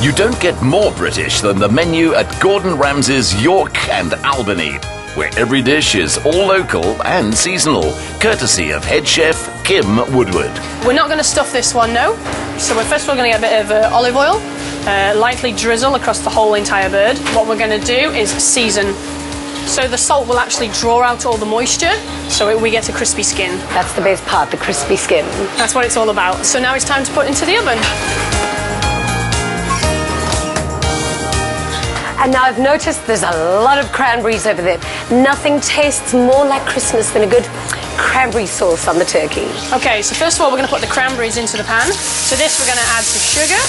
You don't get more British than the menu at Gordon Ramsay's York and Albany, where every dish is all local and seasonal, courtesy of head chef Kim Woodward. We're not going to stuff this one, no. So we're first of all going to get a bit of olive oil, lightly drizzle across the whole entire bird. What we're going to do is season. So the salt will actually draw out all the moisture, so we get a crispy skin. That's the best part, the crispy skin. That's what it's all about. So now it's time to put into the oven. And now I've noticed there's a lot of cranberries over there. Nothing tastes more like Christmas than a good cranberry sauce on the turkey. Okay, so first of all, we're going to put the cranberries into the pan. To this, we're going to add some sugar.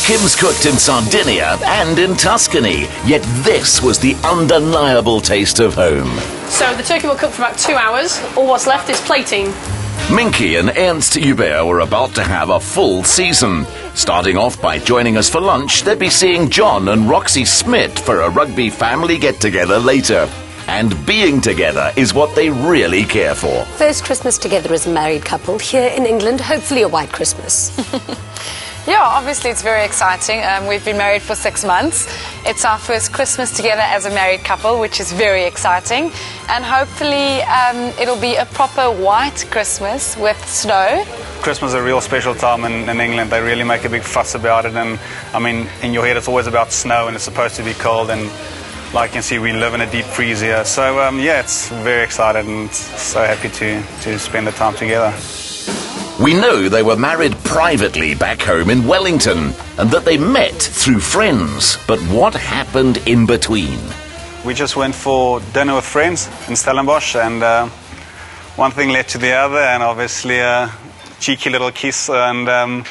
Kim's cooked in Sardinia and in Tuscany, yet this was the undeniable taste of home. So the turkey will cook for about 2 hours. All what's left is plating. Minki and Ernst Joubert were about to have a full season. Starting off by joining us for lunch, they'd be seeing John and Roxy Smith for a rugby family get-together later. And being together is what they really care for. First Christmas together as a married couple here in England, hopefully a white Christmas. Yeah, obviously it's very exciting. We've been married for 6 months. It's our first Christmas together as a married couple, which is very exciting. And hopefully it'll be a proper white Christmas with snow. Christmas is a real special time in England. They really make a big fuss about it. And I mean, in your head it's always about snow and it's supposed to be cold. And like you can see, we live in a deep freeze here. So yeah, it's very excited and so happy to spend the time together. We know they were married privately back home in Wellington and that they met through friends. But what happened in between? We just went for dinner with friends in Stellenbosch and one thing led to the other and obviously a cheeky little kiss and I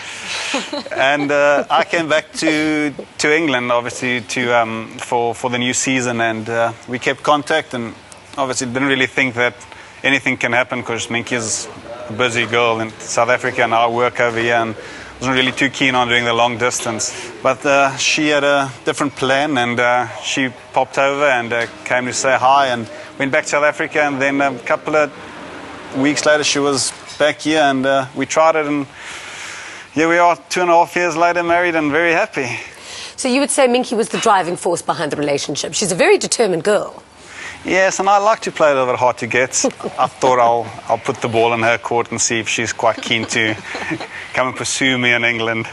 came back to England obviously for the new season and we kept contact and obviously didn't really think that anything can happen because Minki is a busy girl in South Africa and I work over here and wasn't really too keen on doing the long distance. But she had a different plan and she popped over and came to say hi and went back to South Africa and then a couple of weeks later she was back here and we tried it and here we are 2.5 years later married and very happy. So you would say Minki was the driving force behind the relationship. She's a very determined girl. Yes, and I like to play a little bit hard to get. I thought I'll put the ball in her court and see if she's quite keen to come and pursue me in England.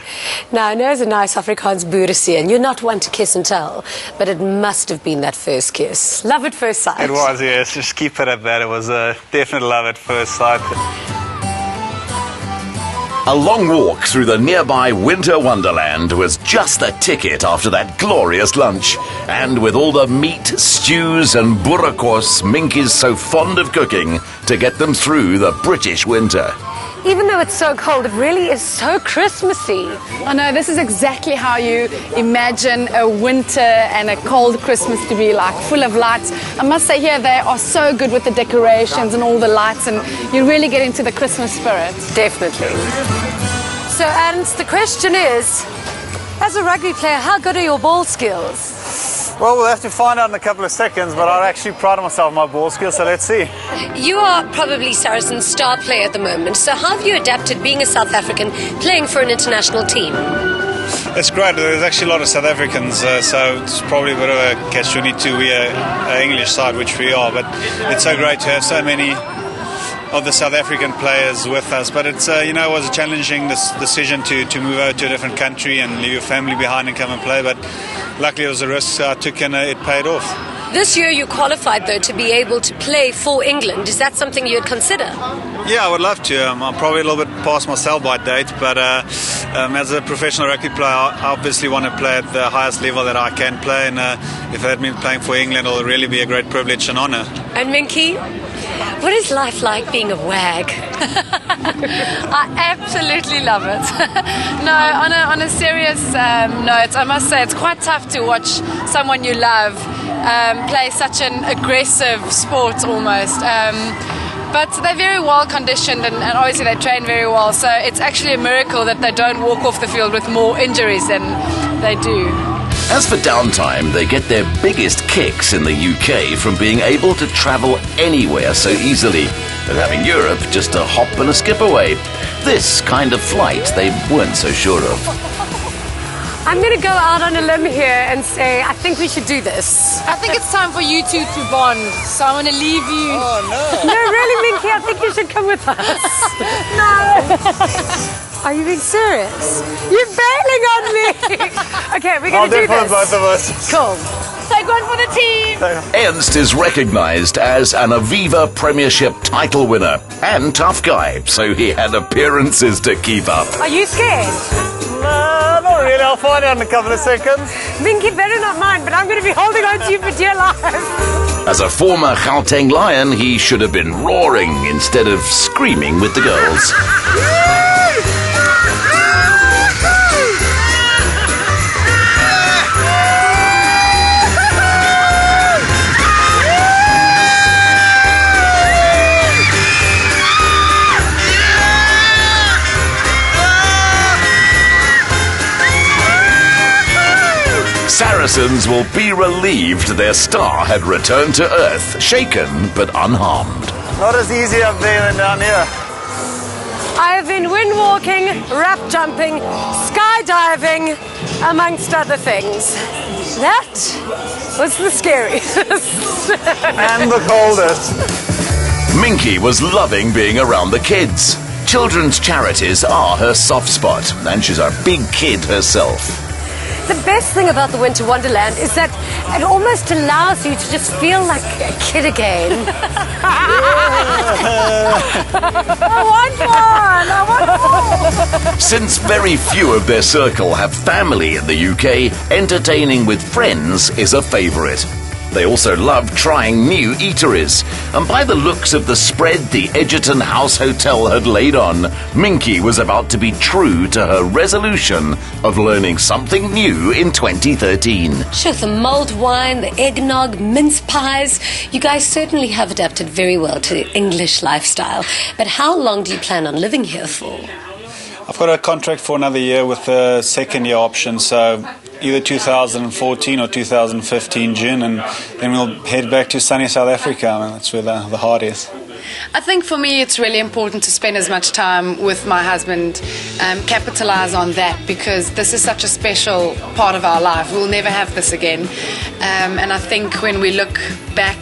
Now, I know it's a nice Afrikaans boeresie, and you're not one to kiss and tell, but it must have been that first kiss. Love at first sight. It was, yes. Just keep it at that. It was a definite love at first sight. A long walk through the nearby winter wonderland was just the ticket after that glorious lunch. And with all the meat, stews and boerekos Minki's so fond of cooking to get them through the British winter. Even though it's so cold, it really is so Christmassy. I know, this is exactly how you imagine a winter and a cold Christmas to be like, full of lights. I must say here they are so good with the decorations and all the lights and you really get into the Christmas spirit. Definitely. So, Ernst, the question is, as a rugby player, how good are your ball skills? Well, we'll have to find out in a couple of seconds, but I actually pride myself on my ball skills, so let's see. You are probably Saracen's star player at the moment, so how have you adapted being a South African playing for an international team? It's great. There's actually a lot of South Africans, so it's probably a bit of a catch-22. We're an English side, which we are, but it's so great to have so many of the South African players with us. But it's it was a challenging decision to move over to a different country and leave your family behind and come and play, but luckily it was a risk I took and it paid off. This year you qualified, though, to be able to play for England. Is that something you'd consider? Yeah, I would love to. I'm probably a little bit past my sell-by date, but as a professional rugby player, I obviously want to play at the highest level that I can play, and if that means playing for England, it'll really be a great privilege and honour. And Minki, what is life like being a wag? I absolutely love it. No, on a serious note, I must say it's quite tough to watch someone you love play such an aggressive sport almost. But they're very well conditioned and obviously they train very well, so it's actually a miracle that they don't walk off the field with more injuries than they do. As for downtime, they get their biggest kicks in the UK from being able to travel anywhere so easily and having Europe just a hop and a skip away. This kind of flight they weren't so sure of. I'm going to go out on a limb here and say I think we should do this. I think it's time for you two to bond, so I'm going to leave you. Oh, no. No, really, Minki, I think you should come with us. No. Are you being serious? You're bailing on me. Okay, we're going to do this. Both of us. Cool. Take one for the team. Ernst is recognized as an Aviva Premiership title winner and tough guy, so he had appearances to keep up. Are you scared? No, not really. I'll find out in a couple of seconds. Minki better not mind, but I'm going to be holding on to you for dear life. As a former Gauteng Lion, he should have been roaring instead of screaming with the girls. Saracens will be relieved their star had returned to Earth, shaken but unharmed. Not as easy up there than down here. I've been windwalking, rap jumping, skydiving, amongst other things. That was the scariest. And the coldest. Minki was loving being around the kids. Children's charities are her soft spot, and she's a big kid herself. The best thing about the Winter Wonderland is that it almost allows you to just feel like a kid again. I want more! Since very few of their circle have family in the UK, entertaining with friends is a favourite. They also love trying new eateries, and by the looks of the spread the Egerton House Hotel had laid on, Minki was about to be true to her resolution of learning something new in 2013. Sure, the mulled wine, the eggnog, mince pies. You guys certainly have adapted very well to the English lifestyle. But how long do you plan on living here for? I've got a contract for another year with a second-year option, so either 2014 or 2015 June, and then we'll head back to sunny South Africa. I mean, that's where the heart is. I think for me it's really important to spend as much time with my husband, capitalize on that, because this is such a special part of our life. We'll never have this again. And I think when we look back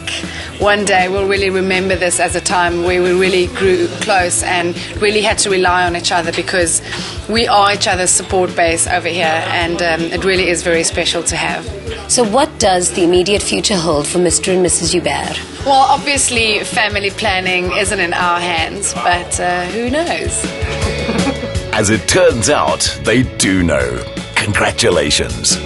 one day, we'll really remember this as a time where we really grew close and really had to rely on each other, because we are each other's support base over here, and it really is very special to have. So what does the immediate future hold for Mr. and Mrs. Joubert? Well, obviously family planning isn't in our hands, but who knows? As it turns out, they do know. Congratulations.